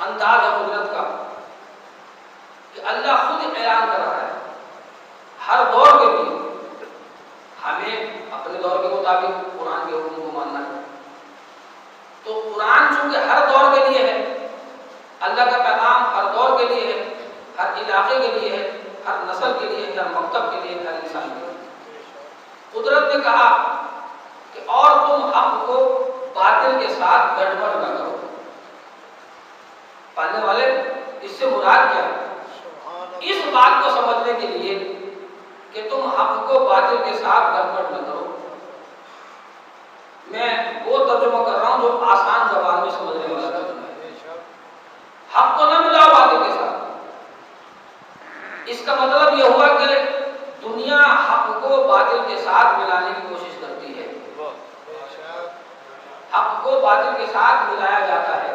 انداز ہے قدرت کا کہ اللہ خود اعلان کر رہا ہے ہر دور کے لیے ہمیں اپنے دور کے مطابق قرآن کے حکم کو ماننا ہے. تو قرآن چونکہ ہر دور کے لیے ہے، اللہ کا پیغام ہر دور کے لیے ہے، ہر علاقے کے لیے ہے، ہر نسل کے لیے ہے، ہر مکتب کے لیے، ہر انسان کے لیے. قدرت نے کہا کہ اور تم حق کو باطل کے ساتھ گڑبڑ نہ کرو. پڑھنے والے اس سے مراد کیا ہے؟ اس بات کو سمجھنے کے لیے کہ تم حق کو باطل کے ساتھ گڑبڑ نہ کرو. میں وہ ترجمہ کر رہا ہوں جو آسان زبان میں سمجھنے والا ترجمہ ہے. حق کو نہ ملاؤ باطل کے ساتھ. اس کا مطلب یہ ہوا کہ دنیا حق کو باطل کے ساتھ ملانے کی کوشش کرتی ہے. حق کو باطل کے ساتھ ملایا جاتا ہے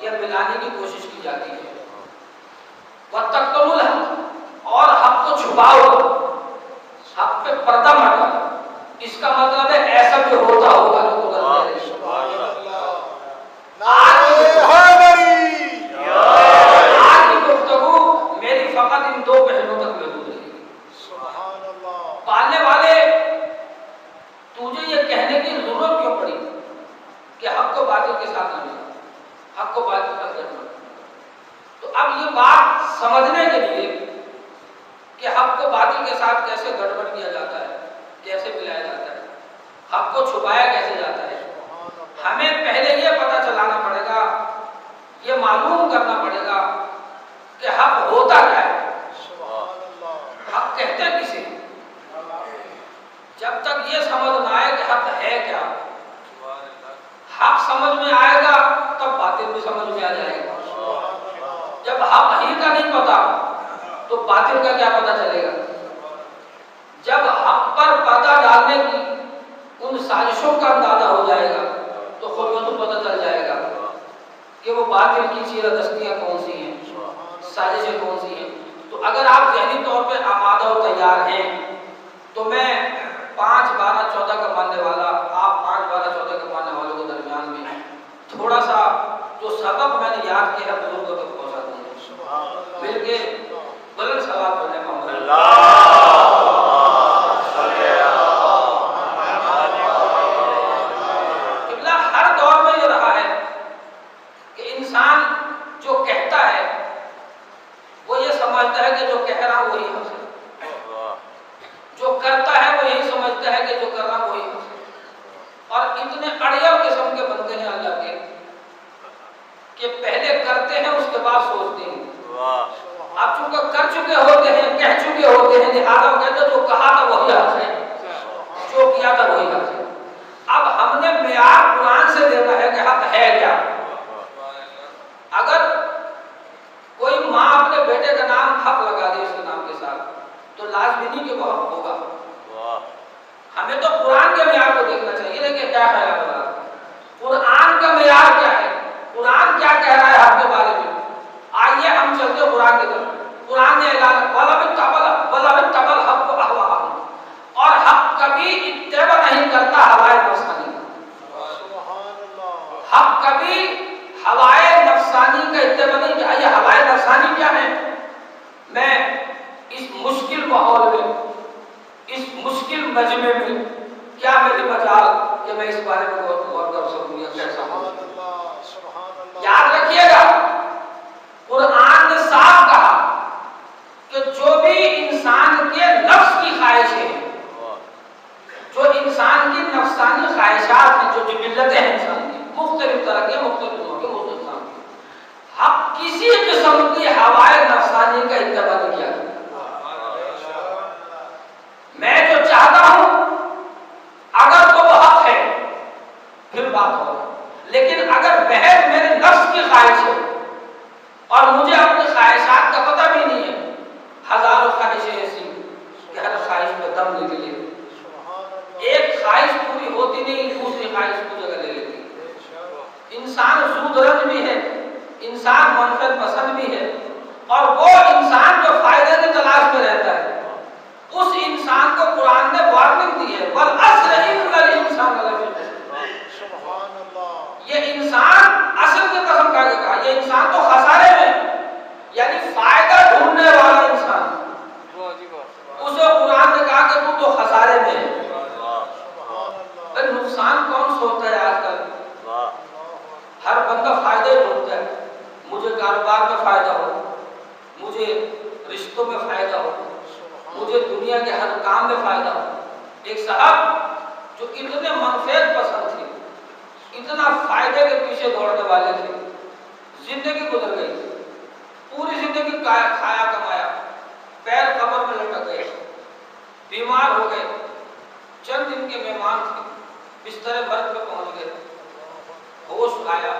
یا ملانے کی کوشش کی جاتی ہے. وَتَكْتُمُوا الْحَقَّ، اور حق کو چھپاؤ، حق پہ پردہ مت ڈالو. اس کا مطلب ہے ایسا بھی ہوتا ہوگا جو قدرت ہے. آج کی گفتگو میری فقط ان دو پہلوؤں تک محدود رہے گی. پالنے والے تجھے یہ کہنے کی ضرورت کیوں پڑی کہ حق کو باطل کے ساتھ نہ ملا، حق کو باطل کے ساتھ نہ. تو اب یہ بات سمجھنے کے لیے کہ حق کو باطل کے ساتھ کیسے گڑبڑ کیا جاتا ہے، کیسے ملایا جاتا ہے، حق کو چھپایا کیسے جاتا ہے، ہمیں پہلے یہ پتہ چلانا پڑے گا، یہ معلوم کرنا پڑے گا کہ حق ہوتا کیا ہے، حق کہتے کسے. جب تک یہ سمجھ نہ آئے کہ حق ہے کیا، حق سمجھ میں آئے گا تب باطل بھی سمجھ میں آ جائے گا. جب حق ہی کا نہیں پتا تو باطل کا کیا پتہ چلے گا. جب حق پر پردہ ڈالنے کی ان سازشوں کا اندازہ ہو جائے گا تو خود بخود پتہ چل جائے گا کہ وہ باطل کی چیرہ دستیاں کون سی ہیں، سازشیں کون سی ہیں. تو اگر آپ ذہنی طور پہ آمادہ و تیار ہیں تو میں 5 12 14 کا ماننے والا، آپ 5 12 14 کا ماننے والوں کے درمیان میں تھوڑا سا جو سبق میں نے یاد کیا ہے بزرگوں تک پہنچا دوں گا. مل کے بلند صلوات پڑھنے محمد قبلہ. ہر دور میں یہ رہا ہے کہ انسان جو کہتا ہے وہ یہ سمجھتا ہے کہ جو کہہ رہا وہی حق ہے، جو کرتا ہے وہ یہی سمجھتا ہے کہ جو کر رہا وہی حق ہے. اور اتنے اڑیل قسم کے بنتے ہیں اللہ کے کہ پہلے کرتے ہیں اس کے بعد سوچتے ہیں. آپ چونکہ کر چکے ہوتے ہیں، کہہ چکے ہوتے ہیں، لہٰذا وہ کہتے ہیں جو کہا تھا وہی حق ہے، جو کیا تھا وہی حق ہے. اب ہم نے معیار قرآن سے دینا ہے کہ حق ہے کیا. اگر کوئی ماں اپنے بیٹے کا نام حق لگا دے اس کے نام کے ساتھ تو لازمی نہیں کہ وہ حق ہوگا. ہمیں تو قرآن کے معیار کو دیکھنا چاہیے. لیکن کیا خیال ہے قرآن کا معیار کیا ہے، قرآن کیا کہہ رہا ہے حق کے بارے میں. آئیے ہم چلتے ہیں قرآن کی طرف. قرآن نے اعلان وَلَبِتَّبَلْ حَقُّ أَهْوَاءَهُمْ، اور حق کبھی اتباع نہیں کرتا ہوائے نفسانی. حق کبھی ہوائے نفسانی کا اتباع نہیں کیا. یہ ہوائے نفسانی کیا ہے؟ میں اس مشکل ماحول میں، اس مشکل مجمع میں کیا میری مجال کہ میں اس بارے میں غور کر سکوں یا کہہ سکوں. یاد رکھیے گا قرآن نے صاف کہا کہ جو بھی انسان کے نفس کی خواہشیں ہیں، جو انسان کی نفسانی خواہشات ہیں، جو جبلتیں ہیں انسان کی مختلف طرح کے، مختلف نوع کے، مختلف انسان کی، حق کسی قسم کی ہوائے نفسانی کا اتباع نہیں کیا. میں جو چاہتا ہوں اگر تو وہ حق ہے پھر بات ہوگا. لیکن اگر محض میرے نفس کی خواہش ہے اور مجھے اپنی خواہشات کا پتہ بھی نہیں ہے، ہزاروں خواہشیں ایسی کہ ہر خواہش پہ دم نکلے، ایک خواہش پوری ہوتی نہیں دوسری خواہش کو جگہ لے لیتی. انسان زود رنج بھی ہے، انسان منفعت پسند بھی ہے، اور وہ انسان جو فائدے کی تلاش میں رہتا ہے اس انسان کو قرآن نے وارننگ دی ہے. وَالْعَصْرِ إِنَّ الْإِنسَانَ لَفِي خُسْرٍ. یہ انسان اصل کی قسم کھا کے کہا، یہ انسان تو کاروبار میں فائدہ ہو، مجھے رشتوں میں فائدہ ہو، مجھے دنیا کے ہر کام میں فائدہ ہو۔ ایک صاحب جو اتنے منفعت پسند تھے، اتنا فائدے کے پیچھے دوڑنے والے تھے، زندگی گزر گئی، پوری زندگی کھایا کمایا، پیر قبر میں لٹک گئے، بیمار ہو گئے، چند دن کے مہمان تھے، بستر مرگ پہ پہنچ گئے، ہوش آیا،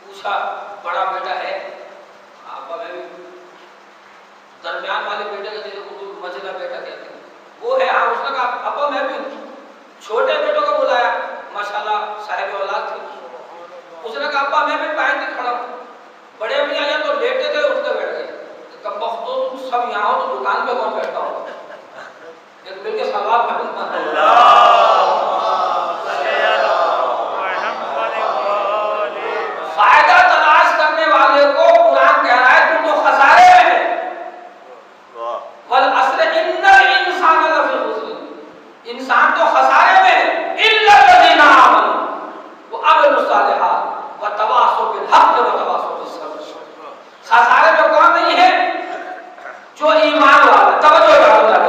پوچھا بڑا بیٹا ہے؟ آپا میں بھی درمیان والے بیٹے کا جسے اردو مجھلا بیٹا کہتے ہیں وہ ہے۔ ہاں اس نے کہا ابا میں بھی چھوٹے بیٹوں کو بلایا، ماشاءاللہ صاحب اولاد تھے، اس نے کہا ابا میں بھی پائیں کے کھڑا ہوں۔ بڑے میاں یا تو لیٹے تھے اٹھ کے بیٹھ گئے، کب بختو تم سب یہاں ہو تو دکان پہ کون بیٹھا ہو؟ ایک مل کے ثواب فائدہ تلاش کرنے والے کو قرآن کہہ رہا ہے تم تو خسارے میں ہے۔ والعصر ان الانسان لفی خسر، انسان تو خسارے میں ہے، الا الذین آمنوا وعملوا الصالحات وتواصوا بالحق وتواصوا بالصبر۔ خسارے میں کون نہیں ہے؟ جو ایمان والا۔ توجہ کرو اللہ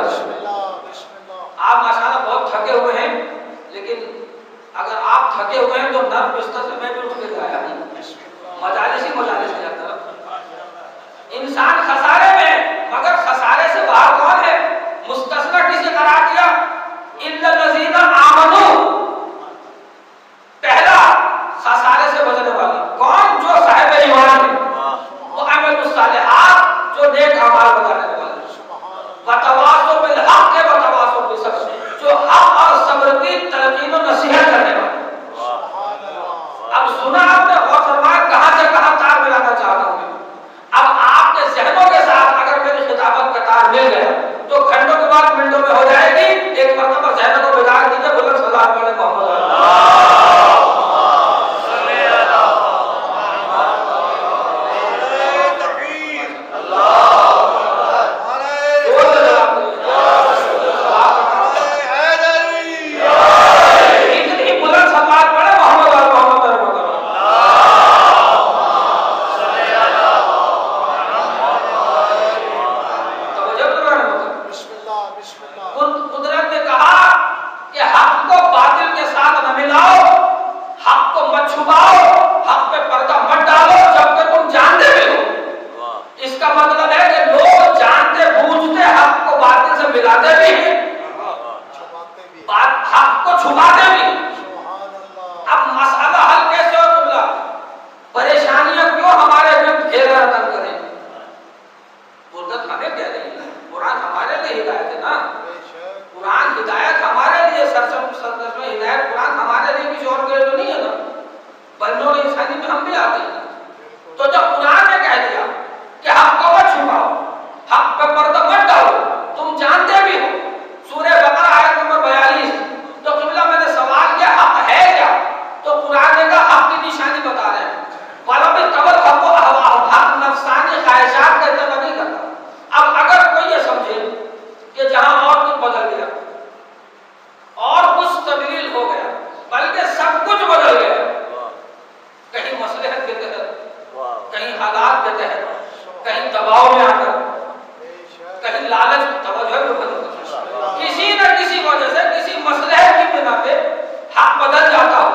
آپ ماشاءاللہ بہت تھکے ہوئے ہیں، لیکن اگر آپ تھکے ہوئے ہیں تو نرم بستر سے میں بھی اٹھ کے گایا نہیں، مجالس کے اندر انسان خسارے میں، مگر خسارے سے باہر کون ہے؟ مستثنی کسی قرار دیا؟ الا الذین آمنوا، پہلا خسارے سے بچنے والا کون؟ جو صاحب ایمان ہے، وہ عمل الصالحات، جو نیک اعمال کرنے والا، وتواصوا بالحق وتواصوا بالصبر، جو حق اور صبر کی تلقین و نصیحت کرنے والا۔ اب سنا آپ نے غور فرمایا کہاں سے کہاں تار ملانا چاہتا ہوں میں۔ اب آپ کے ذہنوں کے ساتھ اگر میری خطابت کا تار مل گیا تو گھنٹوں کے بعد منٹوں میں ہو جائے گی۔ ایک مرتبہ ذہنوں کو بیدار کیجیے، بلند صلوات پڑھیں محمد قدرت نے کہا کہ حق کو باطل کے ساتھ نہ ملاؤ، حق کو مت چھپاؤ، حق پہ پردہ مت ڈالو جب کہ تم جانتے بھی ہو۔ اس کا مطلب ہے کہ لوگ جانتے بوجھتے حق کو باطل سے ملاتے بھی ہیں، حق کو چھپاتے بھی۔ اب مسئلہ حل کیسے ہو تملا؟ پریشانیاں کیوں ہمارے گرد گھیرا رتن کریں؟ قدرت ہمیں کہہ رہی ہے، قرآن ہمارے لیے ہدایت ہے نا، قرآن ہدایت ہمارے لیے سرچشمہ ہدایت قرآن ہمارے لیے کسی اور کے لیے تو نہیں ہے نا، بندوں نے انسانی میں ہم بھی آتے ہیں۔ تو جب قرآن نے کہہ دیا کہ حق کو مت چھپاؤ، حق پہ پردہ مت ڈالو، تم جانتے بھی ہو، سورہ بقرہ آیت نمبر 42، تو قبلہ میں نے سوال کیا حق ہے کیا؟ تو قرآن نے کہا حق کی نشانی بتا رہے ہیں، وَلَبِ قَبَلْ حَقُ أَهْوَاءَهُمْ، حق نفسانی خواہشات کا اتباع نہیں کرتا۔ اب اگر کوئی یہ سمجھے کہ جہاں اور کچھ بدل گیا اور کچھ تبدیل ہو گیا، بلکہ سب کچھ بدل گیا، کہیں مصلحت کے تحت، کہیں حالات کے تحت، کہیں دباؤ میں آ کر، کہیں لالچ توجہ میں بدل گیا، کسی نہ کسی وجہ سے کسی مصلحت کی بنا پہ حق بدل جاتا ہو،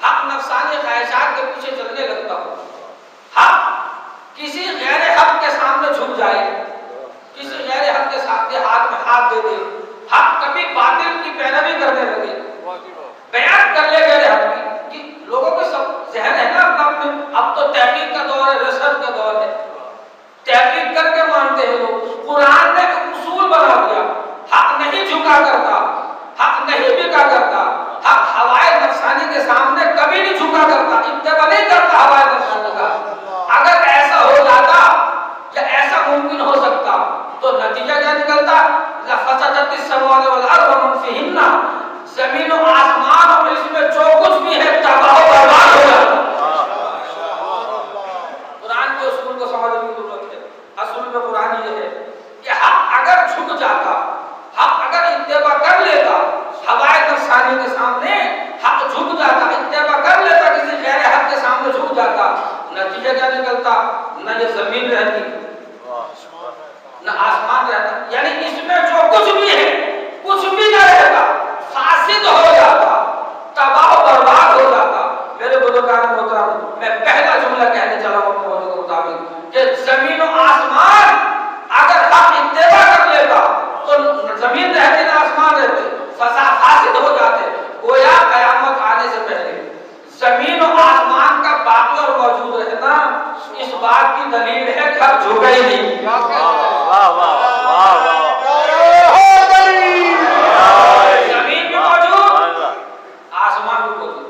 حق نفسانی خواہشات کے پیچھے چلنے لگتا ہو، حق کسی غیر حق کے سامنے جھک جائے، کسی غیر حق کے ساتھ ہاتھ میں ہاتھ دے دے، حق کبھی باطل کی پیروی کرنے لگے، بیعت کر لے غیر حق کی۔ لوگوں کے سب ذہن ہے نا اپنا اپنے، اب تو تحقیق کا دور ہے، ریسرچ کا دور ہے، تحقیق کر کے مانتے ہیں لوگ۔ قرآن نے ایک اصول بنا دیا، حق نہیں جھکا کرتا، حق نہیں بکا کرتا، حق ہوائے نفسانی کے سامنے کبھی نہیں جھکا کرتا، اتباع نہیں کرتا ہوائے نفسانی کا۔ اگر ایسا ہو جاتا یا ایسا ممکن ہو سکتا تو نتیجہ کیا نکلتا؟ لَفَسَدَتِ السَّمَاوَاتُ وَالْأَرْضُ وَمَن فِيهِنَّ، زمین و آسمان اور اس میں جو کچھ بھی ہے تباہ و برباد ہو جاتا۔ قرآن کے اصول کو سمجھنے کی ضرورت ہے۔ اصول میں قرآن یہ ہے کہ حق اگر جھک جاتا، حق اگر اتباع کر لیتا، ہوائے نفسانی کے سامنے حق جھک جاتا، اتباع کر لیتا کسی غیر حق کے سامنے، نتیجہ کیا نکلتا؟ نہ یہ زمین رہتی نہ آسمان رہتا، یعنی اس میں جو کچھ بھی ہے کچھ بھی نہ رہتا، فاسد ہو جاتا، تباہ و برباد ہو جاتا۔ میرے بزرگان محترم، میں پہلا جملہ کہنے چلا ہوں اپنے موضوع کے مطابق کہ زمین و آسمان اگر حق اتباع کر لیتا تو زمین رہتی نہ آسمان رہتے، فاسد ہو جاتے۔ گویا قیامت آنے سے پہلے زمین و آسمان کا باقی اور موجود رہنا اس بات کی دلیل ہے کہ حق جھکے ہی نہیں۔ زمین بھی موجود، آسمان بھی موجود،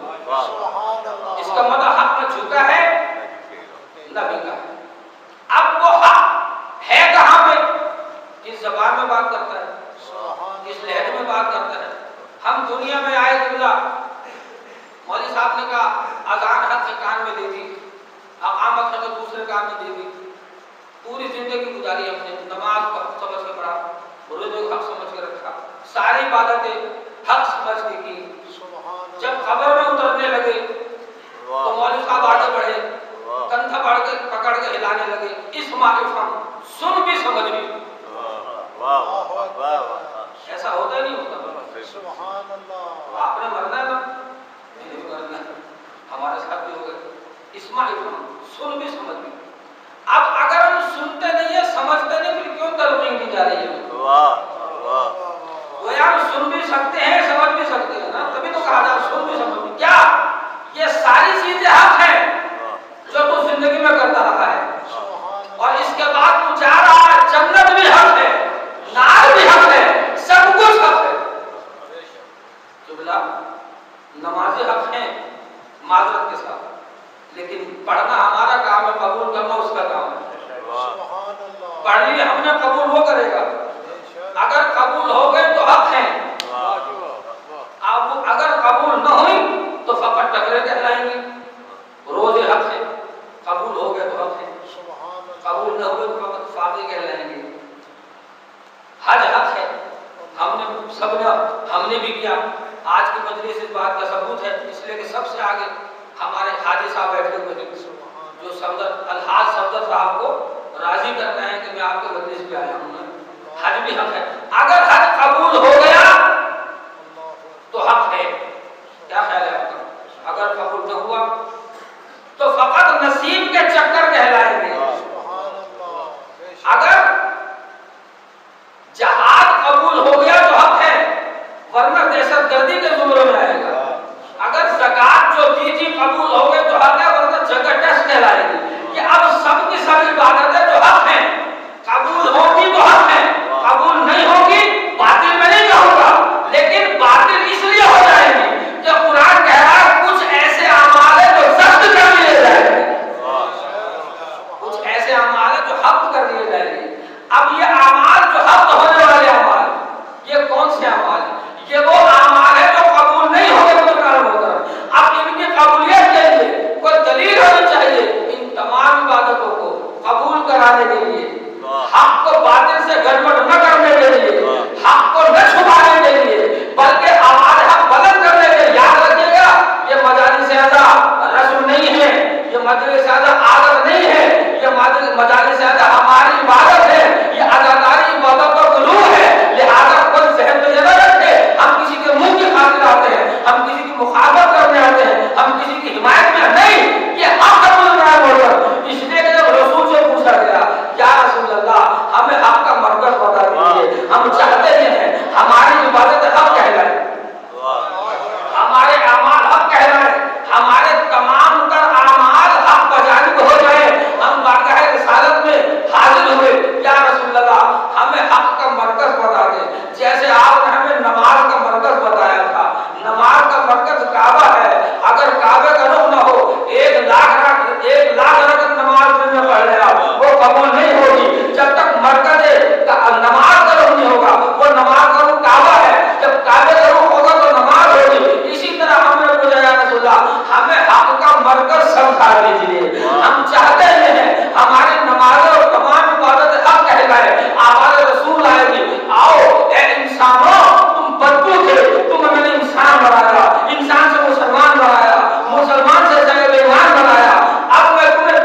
اس کا مطلب حق نہ جھکا ہے نہ بکا ہے۔ اب وہ حق ہے کہاں پہ؟ کس زبان میں بات کرتا ہے، کس لہجے میں بات کرتا ہے۔ ہم دنیا میں آئے قبلہ، مولوی صاحب نے کہا اذان حق سے کان میں دے دی، اقامت حق دوسرے کان میں دے دی، پوری زندگی گزاری ہم نے، نماز کو حق سمجھ کے پڑھا، روزے کو حق سمجھ کے رکھا، ساری عبادتیں حق سمجھ کے کی۔ جب خبر میں اترنے لگے تو مولوی صاحب آگے بڑھے، کندھا پکڑ کے ہلانے لگے، اسمع افہم، سن بھی سمجھ بھی۔ ایسا ہوتا ہی نہیں ہوتا؟ آپ نے مرنا ہے نا، نہیں مرنا، ہمارے ساتھ بھی ہوگا۔ اسمع افہم، سن بھی سمجھ بھی۔ اب اگر ہم سنتے نہیں ہیں سمجھتے نہیں پھر کیوں تلقین کی جا رہی ہے؟ وہ یار سن بھی سکتے ہیں سمجھ بھی سکتے ہیں نا، تبھی تو کہا جا سن بھی سمجھ بھی۔ کیا یہ ساری چیزیں حق ہیں جو تو زندگی میں کرتا رہا ہے، اور اس کے بعد تو جا رہا ہے، جنت بھی حق ہے، نار بھی حق ہے، سب کچھ حق ہے۔ تو بلا نمازیں حق ہیں معذرت کے ساتھ، لیکن پڑھنا ہمارا کام ہے، قبول کرنا اس کا کام ہے۔ پڑھ لیے ہم نے، قبول وہ کرے گا۔ اگر قبول ہو گئے تو حق ہیں، اب اگر قبول نہ ہوئی تو فقط ٹکرے کہلائیں گے۔ روزے حق ہے، قبول ہو گئے تو حق ہے، قبول نہ ہوئے تو فقط فاقے کہلائیں گے۔ حج حق ہے، ہم نے بھی کیا۔ آج کی مجلس اس بات کا ثبوت ہے، اس لیے کہ سب سے آگے ہمارے حاجی صاحب بیٹھے ہوئے تھے جو صفدر الحاج صفدر صاحب کو راضی کرنا ہے کہ میں آپ کے مجلس پہ آیا ہوں۔ حج بھی حق ہے، اگر حج قبول ہو گیا تو حق ہے۔ کیا خیال ہے آپ کا؟ اگر قبول نہ ہوا تو فقط نصیب کے چکر کہلائیں گے۔ اگر جہاد قبول ہو گیا تو حق ہے، ورنہ دہشت گردی کے زمرے میں آئے گا۔ اگر زکات جو دی تھی قبول ہو گئے تو حق ہے، ورنہ جگہ ٹیسٹ کہلائے گی۔ یہ اب سب کی سب عبادتیں جو حق ہیں، قبول ہوگی تو حق ہے، قبول نہیں ہوگی باطل میں نہیں کہوں گا، لیکن باطل اس لیے ہو جائے گی کہ قرآن کہہ رہا ہے کچھ ایسے اعمال ہیں جو ضبط کر لیے جائیں گے، کچھ ایسے اعمال ہیں جو حق کر لیے جائیں گے۔ اب یہ اعمال جو حق ہونے والے اعمال، یہ کون سے اعمال ہیں؟ یہ وہ اعمال ہیں جو قبول نہیں ہوگے بزرگان محترم۔ اب ان کی قبولیت کے لیے کوئی دلیل ہونی چاہیے، ان تمام عبادتوں کو قبول کرانے کے لیے، حق کو باطل سے گڑبڑ نہ کرنے کے لیے، حق کو نہ چھپانے کے لیے، بلکہ ہمارے حق بلند کرنے کے لیے۔ یاد رکھیے گا یہ مجالس اعضا رسم نہیں ہے، یہ مجلس اعضا عادت نہیں ہے، یہ مجالس اعضا ہماری عبادت ہے، یہ عزاداری عبادت و غلو ہے۔ لہذا کوئی ذہن میں یہ نہ رکھے ہم کسی کے منہ کی خاطر آتے ہیں، ہم کسی کی مخالفت کرنے آتے ہیں، ہم کسی کی حمایت میں نہیں، یہ حق ہے بزرگان محترم۔ اس لیے کہ جب رسول سے پوچھا گیا یا رسول اللہ ہمیں حق کا مرکز بتا دیجیے، ہم چاہتے ہیں ہماری عبادت حق کہلائے، ہمارے اعمال حق کہلائے، ہمارے تمام تر اعمال حق بجانب ہو جائے، ہم بارگاہ رسالت میں حاضر ہوئے۔ یا رسول اللہ ہمیں حق کا مرکز بتا دیں، جیسے آپ نے ہمیں نماز کا مرکز بتایا تھا۔ نماز کا مرکز کعبہ ہے، اگر کعبے کا رخ نہ ہو، 1,00,000 رکعت نماز میں پڑھ لیا وہ قبول نہیں ہوگی جب تک مرکز نماز کا رخ نہیں ہوگا۔ وہ نماز کا رخ کعبہ ہے، جب کعبے کا رخ ہوگا تو نماز ہوگی۔ اسی طرح ہم نے پوچھا یا رسول اللہ ہمیں حق کا مرکز سمجھا دیجیے، ہم چاہتے ہیں ہماری نمازیں اور تمام عبادت حق کہلائے۔ آواز رسول آئے گی، آؤ اے انسانوں تم بدبو تھے، تمہیں میں نے انسان بنایا، انسان سے مسلمان بنایا، مسلمان سے بے ایمان بنایا، اب میں تمہیں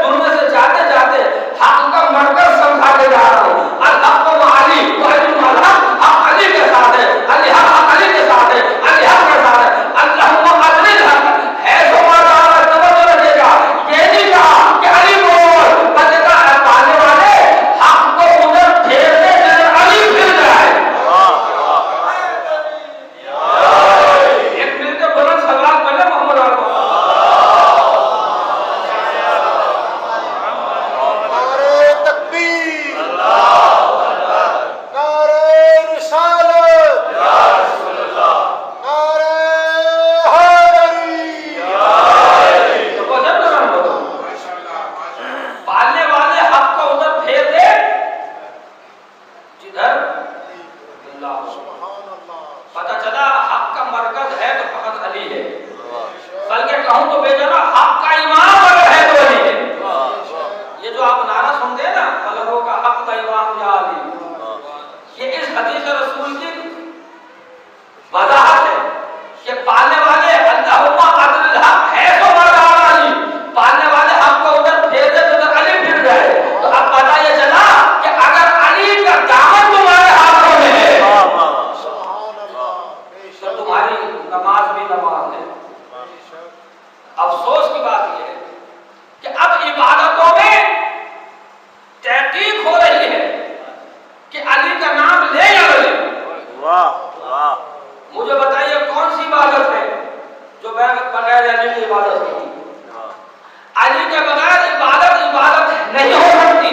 علی کے بغیر عبادت نہیں ہو سکتی.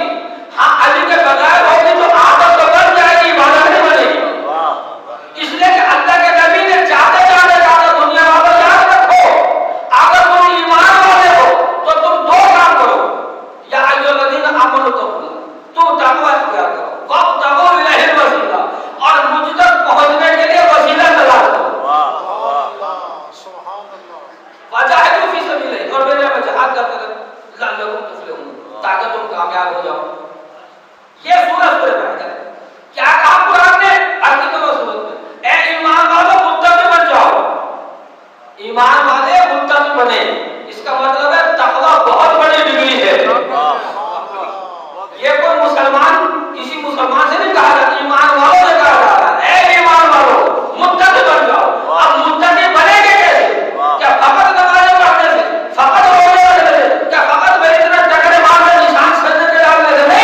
ہاں علی کے بغیر ہوگی تو عادت تو بن جائے گی، عبادت نہیں بنے گی. اس لیے کہ اللہ کے نبی نے چاہتے دنیا والوں یاد رکھو، اگر تم ایمان والے ہو تو تم دو کام کرو. یا ایھا الذین آمنوا تم تقوی اختیار کرو، وابتغوا الیہ الوسیلہ، اور مجھ تک پہنچنے کے لیے وسیلہ تلاش کرو. وجاہدوا فی سبیلہ، اور میرے میں جہاد کرتے رہو لعلکم تفلحون، تاکہ تم کامیاب ہو جاؤ. یہ سورۃ ہے. کیا کہا قرآن نے؟ سورت میں اے ایمان والو متقی بن جاؤ. ایمان والے متقی بنے، اس کا مطلب ہے تقویٰ بہت بڑی ڈگری ہے. یہ کوئی مسلمان کسی مسلمان سے نہیں کہا جاتا، ایمان والوں سے کہا جاتا ہے اے ایمان والو متقی بن جاؤ. اب متقی بنے گے کیسے؟ کیا فقط نمازیں پڑھنے سے، فقط روزے رکھنے سے، کیا فقط میری طرح ٹکرے مارنے نشان سجدے کے ڈالنے سے نہیں.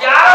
11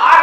8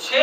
6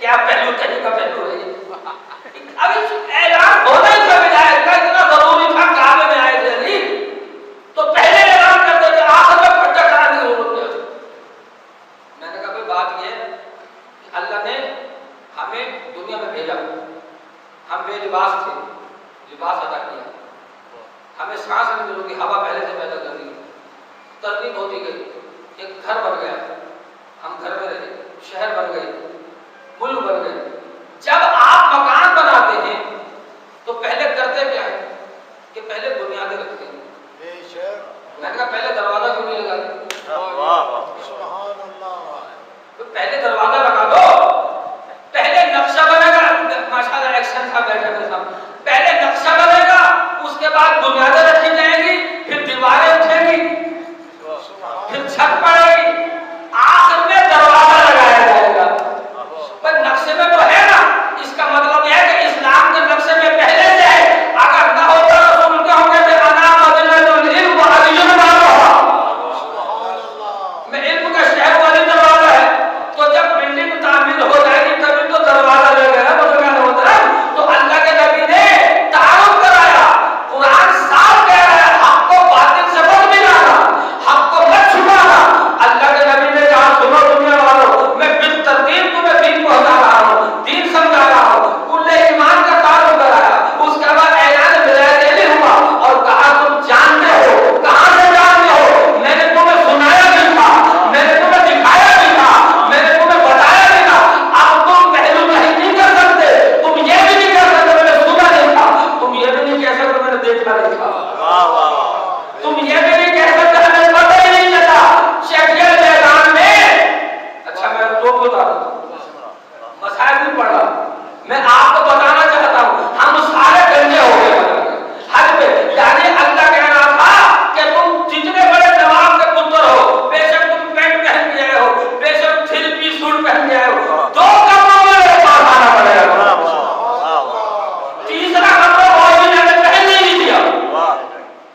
کیا پہلو کہیں کا پہلو ہے اب اعلان ہونا ہی تھا ولایت کا، اتنا ضروری تھا کعبے میں آئے تھے علی تو پہلے اعلان کر دیتے، آخر میں پٹا کرانے کی ضرورت ہے۔ میں نے کہا بھائی بات یہ ہے کہ اللہ نے ہمیں دنیا میں بھیجا، ہم بے لباس تھے، لباس ادا کیا، ہمیں سانس لینے کی ہوا پہلے سے پیدا کر دی، ترتیب ہوتی گئی، ایک گھر بن گیا، ہم گھر میں رہے، شہر بن گئے، ملک بن گئے۔ جب آپ مکان بناتے ہیں تو پہلے کرتے کیا ہے کہ پہلے بنیادیں رکھتے ہیں۔ میں نے کہا پہلے دروازہ کیوں نہیں لگاتے؟ سبحان اللہ، پہلے دروازہ لگا دو، پہلے نقشہ بنے گا، ماشاءاللہ ایکشن تھا بیٹھے میرے سامنے، پہلے نقشہ بنے گا، اس کے بعد بنیادیں رکھی جائیں گی، پھر دیواریں اٹھیں گی، پھر چھت پڑے گی، آخر میں دروازہ لگایا جائے گا۔ پر نقشے میں تو ہے نا، اس کا مطلب یہ ہے کہ اسلام کے نقشے میں پہلے سے ہے، اگر نہ ہوتا رسول کے ہوں گے انا مدینۃ العلم وعلی بابها، میں علم کا شہر والی دروازہ ہے، تو جب بلڈنگ تعمیر ہو جائے گی تبھی تو دروازہ لگے گا بزرگان محترم۔ تو اللہ کے نبی نے تعارف کرایا، قرآن صاف کہہ رہا ہے حق کو باطل سے مت ملانا، حق کو مت چھپانا۔ اللہ کے نبی نے کہا سنو دنیا والوں، میں بالترتیب تمہیں دین پہنچا رہا ہوں، دین سمجھا رہا ہوں، کل ایمان کا تعارف کرایا، اس کے بعد اعلان ولایت علی ہوا اور کہا تم جانتے ہو، کہاں سے جانتے ہو؟ میں نے تمہیں سنایا بھی تھا، میں نے تمہیں دکھایا بھی تھا، میں نے تمہیں بتایا بھی تھا، اب تم پہلو نہیں کر سکتے، تم یہ بھی نہیں کر سکتے میں نے سنا نہیں تھا، تم یہ بھی نہیں کہہ سکتے میں نے دیکھا نہیں تھا، تم یہ بھی نہیں کہہ سکتے ہمیں پتہ ہی نہیں چلا۔ چٹیل میدان میں، اچھا میں تو بتا رہا ہوں، مسائل نہیں پڑھ رہا، میں آپ کو بتانا چاہتا ہوں ہم سارے گنجے ہو گئے حد پہ، یعنی اللہ کہہ رہا تھا کہ تم جتنے بڑے نواب کے پتر ہو، بے شک تم پینٹ پہن کے آئے ہو، بے شک تھری پیس سوٹ پہن کے آئے ہو، دو کپڑوں میں میرے پاس آنا پڑے گا، تیسرا کپڑا اور بھی میں نے پہن نہیں دیا،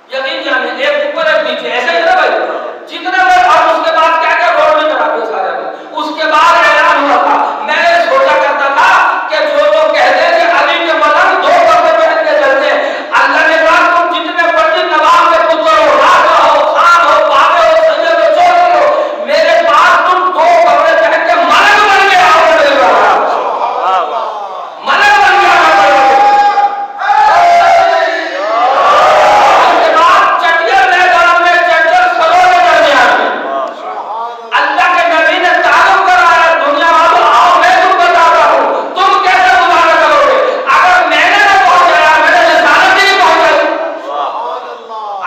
یقین جانے ایک اوپر ایک نیچے، ایسے ہی نا بھائی جتنے بڑے، اور اس کے بعد کیا کیا روڈ میں کرا دیا سارے میں، اس کے بعد اعلان ہوا تھا۔ میں نے سوچا کرتا تھا کہ جو لوگ کہتے ہیں کہ علی کے ملنگ دو کپڑے پہن کے چلتے ہیں، اللہ نے کہا تم جتنے بڑی نواب کے پتر ہو، راجا ہو، خان ہو، بابے ہو، سید ہو، چودھری ہو، میرے پاس تم دو کپڑے پہن کے ملنگ بن کے آؤ، ملنگ بن کے آنا پڑے گا۔ اس کے بعد چٹیل میدان میں، چٹیل سروں کے درمیان میں اللہ کے نبی نے تعارف کرایا، دنیا والوں آؤ میں تم بتاتا ہوں، تم کیسے گزارا کرو گے؟ اگر میں نے نہ پہنچایا میرے رسالت ہی نہیں پہنچائی،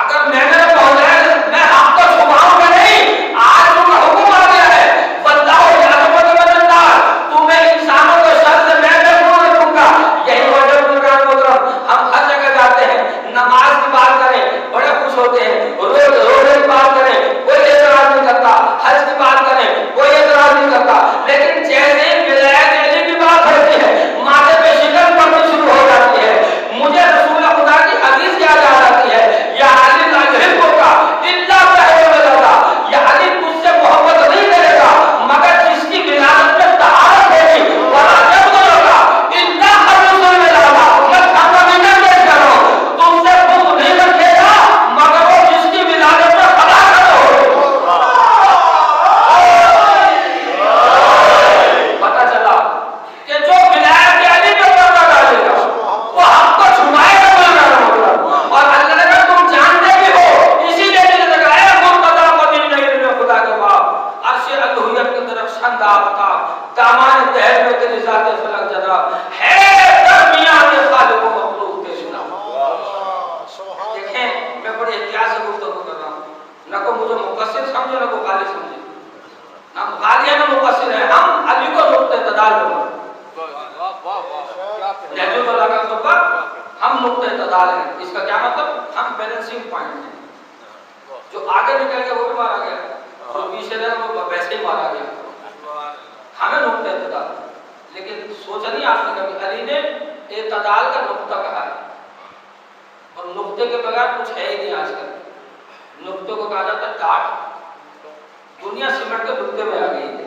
اگر میں نے نہ پہنچایا میں حق کو چھپاؤں گا نہیں۔ آج تم کا حکم آ گیا ہے، واللہ یعصمک من الناس، تمہیں انسانوں کے شر سے میں محفوظ رکھوں گا۔ یہی وجہ بزرگان محترم ہم ہر جگہ جاتے ہیں، نماز کی بات کریں بڑے خوش ہوتے ہیں، روزے کی بات کریں کوئی اعتراض نہیں کرتا، حج کی بات کریں کوئی اعتراض نہیں کرتا، لیکن جیسے ہی ولایت علی کی بات ہوتی ہے ماتھے پہ شکن پڑنی شروع ہو جاتی ہے۔ مجھے رسول خدا کی حدیث یاد آ جاتی ہے، یا علی لا یحبک الا بحب اللہ، یا علی تجھ سے محبت نہیں کرے گا مگر جس کی ولادت میں طہارت ہوگی، ولا یبغضک الا حرص الولادہ، میں فنڈامنٹل بات کر رہا ہوں، تم سے بغض نہیں رکھے گا مگر وہ جس کی ولادت میں خلاقت ہوگی۔ پتہ چلا کہ جو ولایت علی پہ پردہ ڈالے گا وہ حق کو چھپائے گا اور اللہ نے کہا تم جانتے بھی ہو، اسی لیے میں نے لگایا مرتضی مدینہ میں خدا کے باپ عرش الوہیت کی طرف شند آفتاب، دامان دہر میں تیری ذات فلک جناب ہے، درمیان خالق و مخلوق کے جناب۔ دیکھیں میں بڑے احتیاط سے گفتگو کر رہا ہوں، نہ کو مجھے مقصر سمجھے نہ کو غالب سمجھے، ہم غالیہ میں مقصر ہیں، ہم علی کو نقطہ اعتدال بنا نہج اللہ کا خطبہ، ہم نقطہ اعتدال ہیں۔ اس کا کیا مطلب؟ ہم بیلنسنگ پوائنٹ ہیں، جو آگے نکل گیا وہ بھی مارا گیا، جو پیچھے رہا وہ ویسے ہی مارا گیا، ہمیں نقطہ اعتدال۔ لیکن سوچا نہیں آپ نے کبھی علی نے اعتدال کا نقطہ کہا ہے، اور نقطے کے بغیر کچھ ہے ہی نہیں آج کل، نقطے کو کہا جاتا ہے ڈاٹ، دنیا سمٹ کے نقطے میں آ گئی ہے۔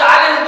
40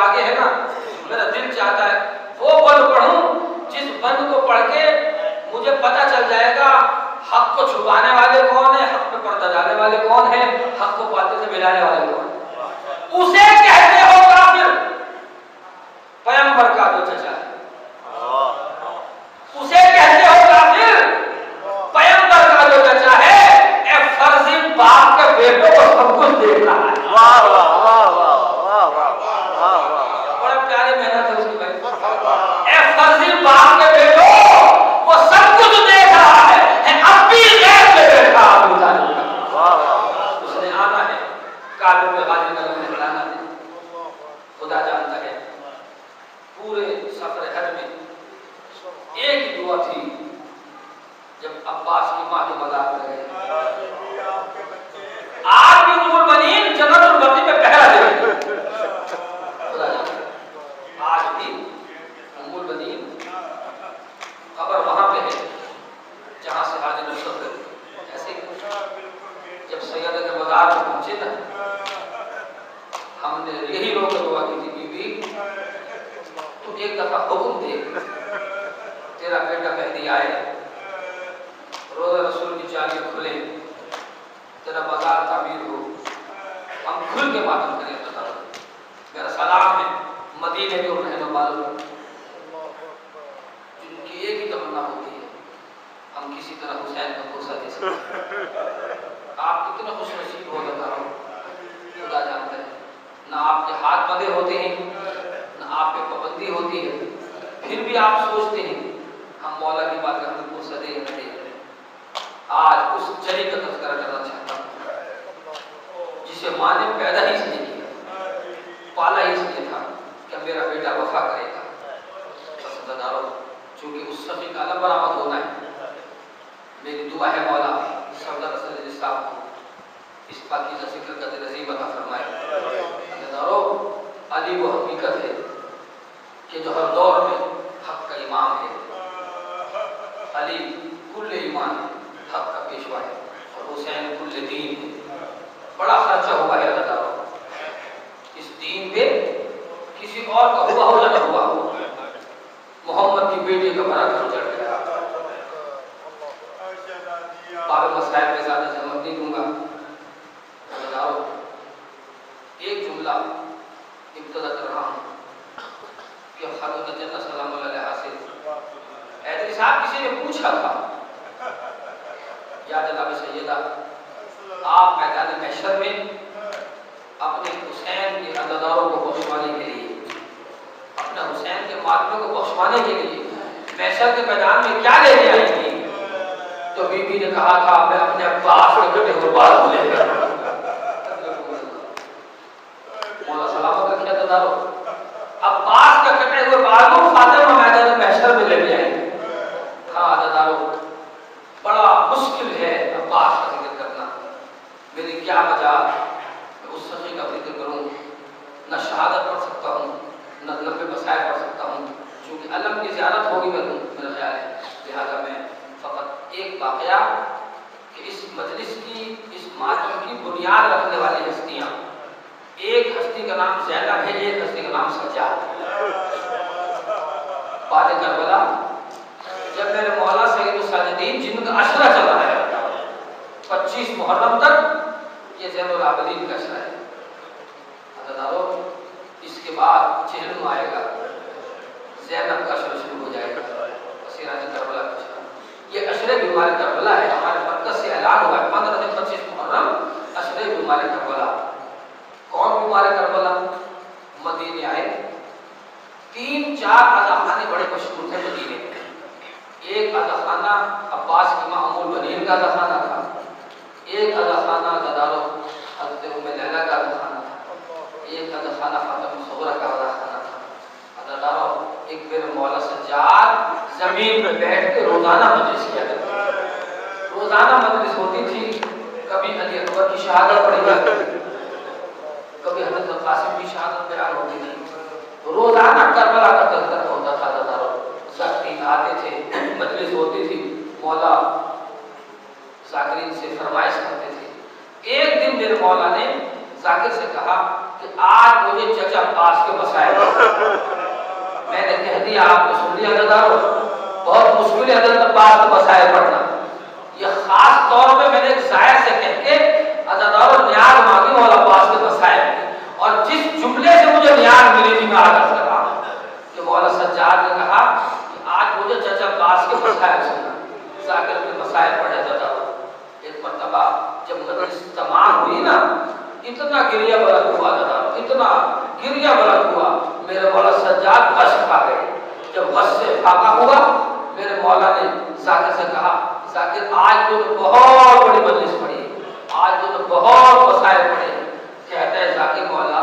آگے ہے نا، میرا دل چاہتا ہے وہ بند پڑھوں جس بند کو پڑھ کے مجھے پتہ چل جائے گا حق کو چھپانے والے کون ہیں، حق پہ پردہ ڈالنے والے کون ہیں، حق کو باطل سے ملانے والے کون ہیں۔ اسے کہتے ہو کافر، پیغمبر کا جو چچا ہے اسے کہتے ہو کافر، پیغمبر کا جو چچا ہے، اے فرضی باپ کے بیٹوں کو سب کچھ دیکھ رہا ہے۔ واہ واہ واہ واہ واہ واہ واہ، بڑا پیاری محنت ہے اس کی بھائی۔ اے فرضی باپ کے بیٹوں وہ سب کچھ دیکھ رہا ہے، اب بھی غیر میں بیٹھا ابو طالب کا، اس نے آنا ہے کعبے پہ غازی کا لمحہ لانا ہے۔ خدا جانتا ہے پورے سفر حج میں ایک ہی دعا تھی، جب عباس کی ماں کے مزار پہ گئے آج بھی ام المؤمنین جنت البقیع پہ پہرا دے رہی ہے۔ خدا جانتا ہے آج بھی ام المؤمنین قبر وہاں پہ ہے جہاں سے حاجی نصرت ایسے جب سیدہ کے مزار پہ پہنچے نا، ہم نے یہی لوگ دعا کی تھی، بی بی تو ایک دفعہ حکم دے تیرا بیٹا مہدی آئے، روزہ رسول کی جالی کھلے، تیرا بازار تعمیر ہو، ہم کھل کے ماتم کریں۔ بتا میرا سلام ہے مدینے کے رہنے والوں جن کی ایک ہی تمنا ہوتی ہے ہم کسی طرح حسین کو بوسہ دے سکیں۔ آپ کتنے خوش نصیب ہو لگا ہو، خدا جانتا ہے۔ نہ آپ کے ہاتھ بندے ہوتے ہیں، نہ آپ پہ پابندی ہوتی ہے، پھر بھی آپ سوچتے ہیں ہم مولا کی بات کرنے کو صدے نہ دے۔ آج اس چلی کا تذکرہ کرنا چاہتا ہوں جسے ماں نے پیدا ہی اس لیے کیا، پالا ہی اس لیے تھا کہ میرا بیٹا وفا کرے گا۔ پسندداروں، چونکہ اس سفی کا علم برآمد ہونا ہے، میری دعا ہے مولا سردار حسن علی صاحب کو اس پاکیزہ ذکر کا نصیب عطا فرمائے۔ پسندداروں، علی وہ حقیقت ہے کہ جو ہر دور میں حق کا امام ہے، علی کل ایمان ہے، حق کا پیشوا ہے، اور حسین کل دین ہے۔ بڑا خرچہ ہوا ہے اللہ تعالیٰ اس دین پہ، کسی اور کا ہوا ہو یا نہ ہوا ہو، محمد کی بیٹی کا بڑا گھر چڑھ گیا۔ باب مسائل میں زیادہ جمع نہیں دوں گا، ایک جملہ ابتدا کر رہا ہوں کہ خاتون جنت سلام اللہ علیہ سے حیدری صاحب کسی نے پوچھا تھا، یا جناب سیدہ آپ میدان محشر میں اپنے حسین کے عزاداروں کو بخشوانے کے لیے، اپنے حسین کے ماتموں کو بخشوانے کے لیے محشر کے میدان میں کیا لے کے آئی تھی؟ تو بی بی نے کہا تھا میں اپنے عباس کے کٹے ہوئے بال کو لے کر۔ مولا سلامت رکھے عزاداروں، عباس کے کٹے ہوئے بال کو فاطمہ میدان محشر میں لے کے آئی۔ ہاں عزاداروں، بڑا مشکل ہے عباس کا ذکر کرنا، میری کیا مجال میں اس سخی کا ذکر کروں، نہ شہادت پڑھ سکتا ہوں، نہ لمبے مسائل پڑھ سکتا ہوں، چونکہ علم کی زیارت ہوگی میرا خیال ہے، لہذا میں فقط ایک واقعہ کہ اس مجلس کی، اس ماتم کی بنیاد رکھنے والی ہستیاں، ایک ہستی کا نام زینب ہے، ایک ہستی کا نام سجاد ہے۔ بعد کربلا جب میرے مولا سید الساجدین جن کا عشرہ چل رہا ہے 25 محرم تک، یہ زین العابدین کا عشرہ ہے۔ عزیزانو، اس کے بعد چہلم آئے گا، زینب کا عشرہ شروع ہو جائے گا، اسیران کربلا کا عشرہ۔ یہ عشرہ بیمار کربلا ہے، ہمارے مرکز سے اعلان ہوا ہے 15 سے 25 محرم عشرہ بیمار کربلا۔ کون بیمار کربلا؟ مدینے آئے، 3-4 عزاخانے بڑے مشہور تھے مدینے میں۔ ایک عزاخانہ عباس کی ماں ام المؤمنین کا عزاخانہ تھا، ایک عزاخانہ زدارو حضرت ام لیلہ کا عزاخانہ تھا، ایک عزاخانہ فاطمہ صغرا کا عزاخانہ تھا۔ زدارو ایک بیر مولا سجاد زمین پہ بیٹھ کے روزانہ مجلس کیا کرتے تھے، روزانہ مجلس ہوتی تھی، کبھی علی اکبر کی شہادت پڑھی جاتی تھی، کبھی حضرت قاسم کی شہادت بیان ہوتی تھی، روزانہ کربلا کا تذکرہ ہوتا تھا۔ زدارو ذاکرین آتے تھے، مجلس ہوتی تھی، مولا ذاکرین سے فرمائش کرتے تھے۔ ایک دن میرے مولا نے ذاکر سے کہا کہ آج مجھے چچا پاس کے مسائل میں نے کہہ دیا آپ نے سن لیا عزادارو بہت مشکل ہے حضرت پاس کے مسائل پڑھنا یہ خاص طور پہ میں نے ایک ظاہر سے کہہ کے عزادارو نیاز مانگی مولا پاس کے مسائل اور جس جملے سے مجھے نیاز ملی تھی میں آج کر رہا ہوں کہ مولا سجاد نے کہا کہ آج مجھے چچا پاس کے مسائل سننا ذاکر کے مسائل پڑھے عزادارو ایک مرتبہ جب مجلس تمام ہوئی نا اتنا گریہ بلند ہوا عزادارو اتنا گریہ بلند ہوا میرے مولا سجاد غش کھا گئے جب غش سے فاقہ ہوا میرے مولا نے ذاکر سے کہا ذاکر آج تو نے بہت بڑی مجلس پڑھی آج تو نے بہت مسائل پڑھے کہتا ہے ذاکر مولا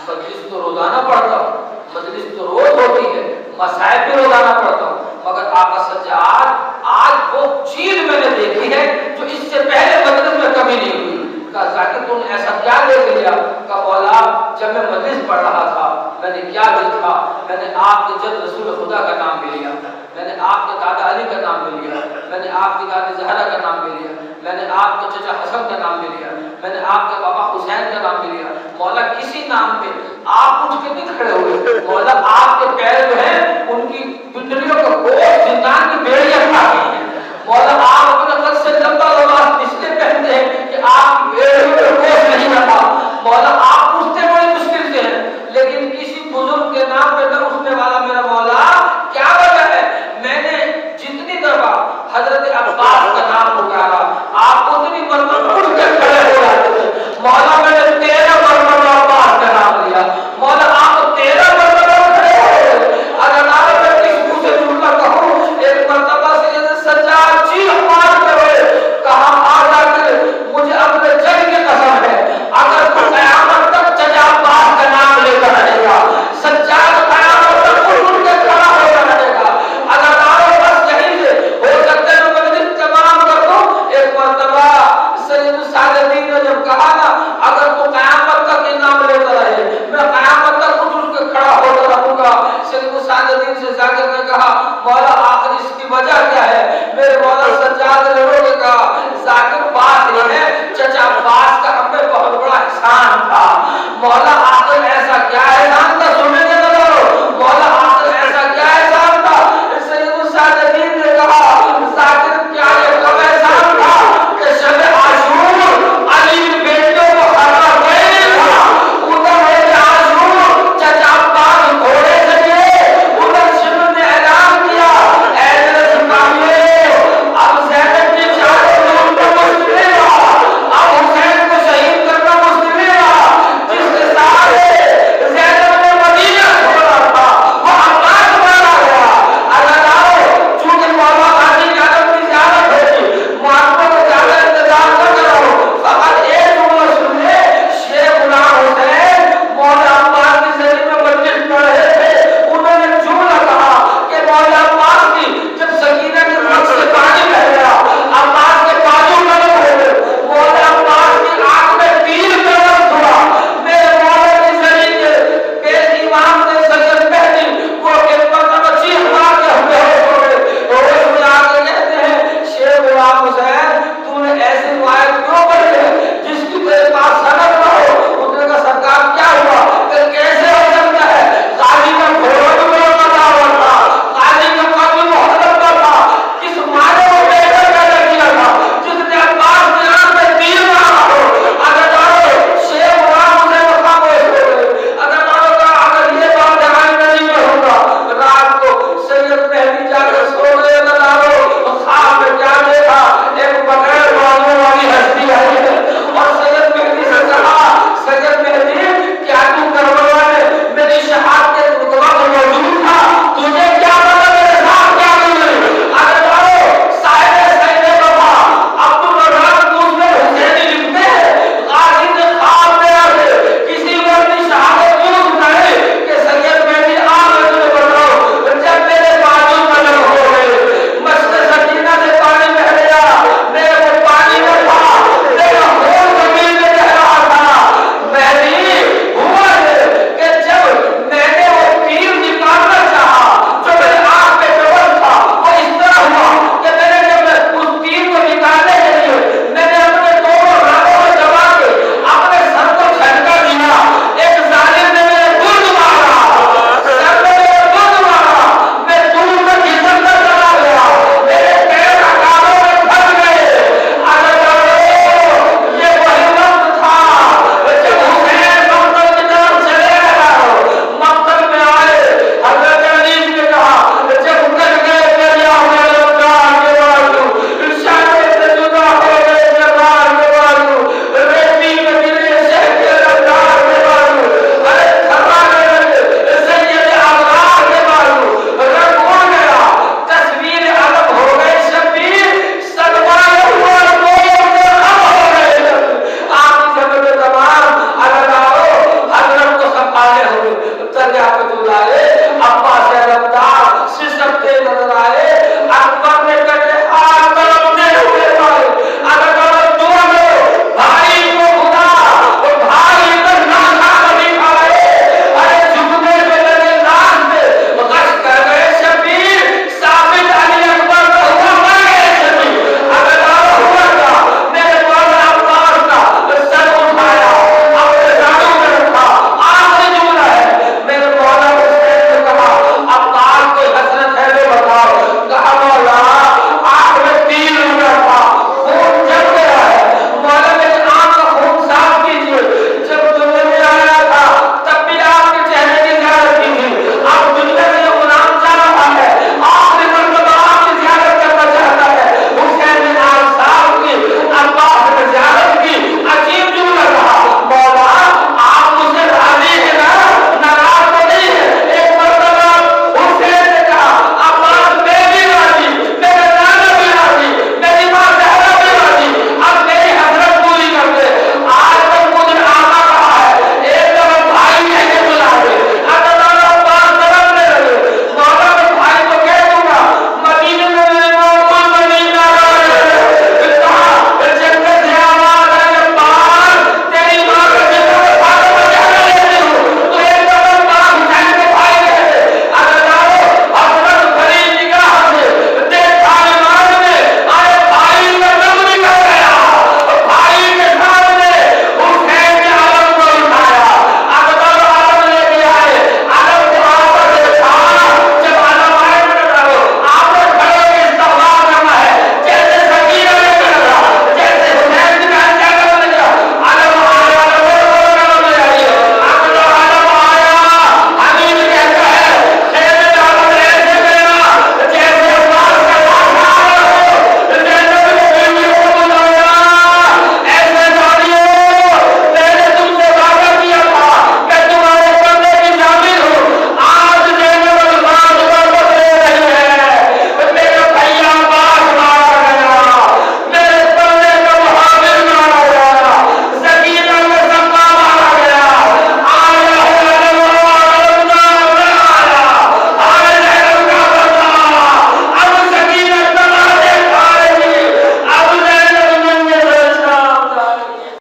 مجلس تو روزانہ پڑھتا ہوں مجلس تو روز ہوتی ہے مسائل بھی روزانہ پڑھتا ہوں مگر آقا سجاد آج وہ چیز میں نے دیکھی ہے جو اس سے پہلے مجلس میں کبھی نہیں ہوئی کہا ذاکر تم نے ایسا کیا دیکھ لیا کہا مولا جب میں مجلس پڑھ رہا تھا میں نے کیا دیکھا میں نے آپ کے جد رسول خدا کا نام بھی لیا میں نے آپ کے دادا علی کا نام بھی لیا میں نے آپ کی دادی زہرا کا نام بھی لیا میں نے آپ کے چچا حسن کا نام بھی لیا میں نے آپ کے بابا حسین کا نام بھی لیا مولا کسی نام پہ آپ اٹھ کے نہیں کھڑے ہوئے مولا آپ کے پیر جو ہیں ان کی پنڈلیوں کا گوشت زندان کی بیڑیاں کھا گئی ہیں مولا آپ اپنے قد سے لمبا لباس اس لیے پہنتے ہیں کہ آپ کی بیڑیوں کا گوشت نہیں رکھا مولا آپ اٹھتے بڑی مشکل سے ہیں لیکن کسی بزرگ کے نام پہ نہ اٹھنے والا میرا مولا کیا وجہ ہے میں نے جتنی دفعہ حضرت عباس کا نام پکارا آپ اتنی مرتبہ اٹھ کے کھڑے ہو جاتے تھے مولا میں نے 13 مرتبہ عباس کا نام لیا مولا آپ 13 مرتبہ کھڑے ہو اگر آپ میں کس منہ سے جھوٹا کہوں ایک مرتبہ سے یہ سجاد چیخ مار کر کہا آ جا کر مجھے اپنے جگ کی قسم ہے اگر تو قیامت تک چچا عباس کا نام لے کر رہے گا سجاد قیامت تک اٹھ کے کھڑا ہو کر رہے گا اگر آپ بس یہیں سے ہو سکتے ہیں میں مجلس تمام کر دوں ایک مرتبہ سید السادتین نے جب کہا نا اگر تو قیامت تک یہ نام لیتا رہے میں قیامت تک اٹھ کے کھڑا ہوتا رہوں گا سید السادتین سے ذاکر نے کہا مولا آخر اس کی وجہ کیا ہے میرے مولا سجاد نے رو کے کہا ذاکر بات یہ ہے چچا عباس کا ہم پہ بہت بڑا احسان تھا مولا آخر ایسا کیا احسان تھا سننے